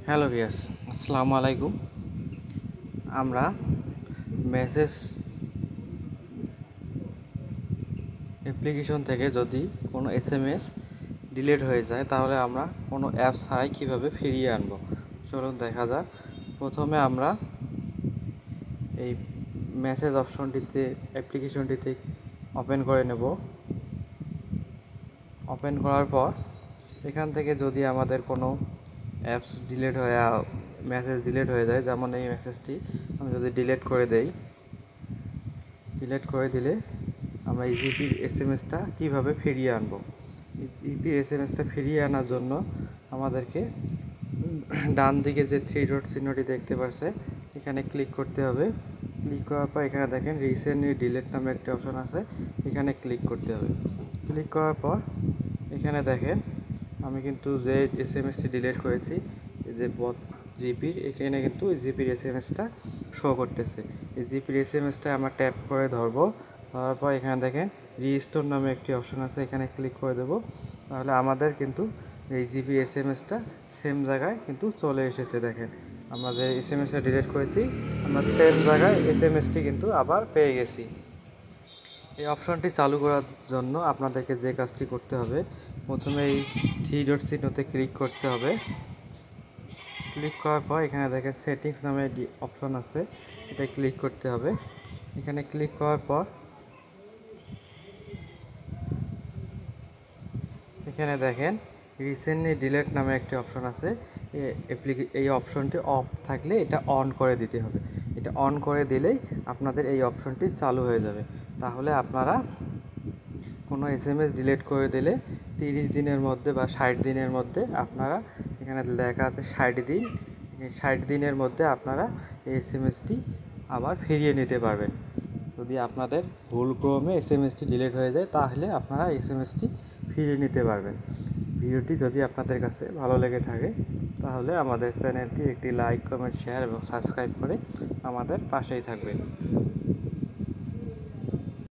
Hello ভিয়াস, আসসালামু আলাইকুম। আমরা মেসেজ অ্যাপ্লিকেশন থেকে যদি কোনো এসএমএস ডিলিট হয়ে যায় তাহলে আমরা কোনো অ্যাপ ছাড়াই কীভাবে ফিরিয়ে আনব চলুন দেখা যাক। প্রথমে আমরা এই মেসেজ অপশনটিতে অ্যাপ্লিকেশনটিতে ওপেন করে নেব। ওপেন করার পর এখান থেকে যদি আমাদের কোনো অ্যাপস ডিলিট হয়ে মেসেজ ডিলিট হয়ে যায়, যেমন এই মেসেজটি আমি যদি ডিলিট করে দিলে আমরা ইজিপির এসএমএসটা কীভাবে ফিরিয়ে আনব। ইজিপির এসএমএসটা ফিরিয়ে আনার জন্য আমাদেরকে ডান দিকে যে থ্রি ডট চিহ্নটি দেখতে পাচ্ছে এখানে ক্লিক করতে হবে। ক্লিক করার পর এখানে দেখেন রিসেন্টলি ডিলিট নামে একটি অপশন আছে, এখানে ক্লিক করতে হবে। ক্লিক করার পর এখানে দেখেন আমি কিন্তু যে এসএমএসটি ডিলিট করেছি এই যে জিপির, এখানে কিন্তু জিপির এসএমএসটা শো করতেছে। এই জিপির এসএমএসটা আমরা ট্যাপ করে ধরবো। ধরার পর এখানে দেখেন রিস্টোর নামে একটি অপশন আছে, এখানে ক্লিক করে দেবো। তাহলে আমাদের কিন্তু এই জিপি এসএমএসটা সেম জায়গায় কিন্তু চলে এসেছে। দেখেন আমরা যে এসএমএসটা ডিলিট করেছি আমরা সেম জায়গায় এসএমএসটি কিন্তু আবার পেয়ে গেছি। এই অপশনটি চালু করার জন্য আপনাদেরকে যে কাজটি করতে হবে, প্রথমে এই থ্রি ডট চিহ্নতে ক্লিক করতে হবে। ক্লিক করার পর এখানে দেখেন সেটিংস নামে একটি অপশন আছে, এটা ক্লিক করতে হবে। এখানে ক্লিক করার পর এখানে দেখেন রিসেন্টলি ডিলিট নামে একটি অপশন আছে। এই অপশনটি অফ থাকলে এটা অন করে দিতে হবে। এটা অন করে দিলেই আপনাদের এই অপশনটি চালু হয়ে যাবে। তাহলে আপনারা কোনো এসএমএস ডিলিট করে দিলে 30 দিনের মধ্যে বা 60 দিনের মধ্যে আপনারা, এখানে লেখা আছে 60 দিন, 60 দিনের মধ্যে আপনারা এই এসএমএসটি আবার ফিরিয়ে নিতে পারবেন। যদি আপনাদের ভুলক্রমে এসএমএসটি ডিলিট হয়ে যায় তাহলে আপনারা এসএমএসটি ফিরিয়ে নিতে পারবেন। ভিডিওটি যদি আপনাদের কাছে ভালো লেগে থাকে তাহলে আমাদের চ্যানেলটি একটি লাইক, কমেন্ট, শেয়ার এবং সাবস্ক্রাইব করে আমাদের পাশেই থাকবেন।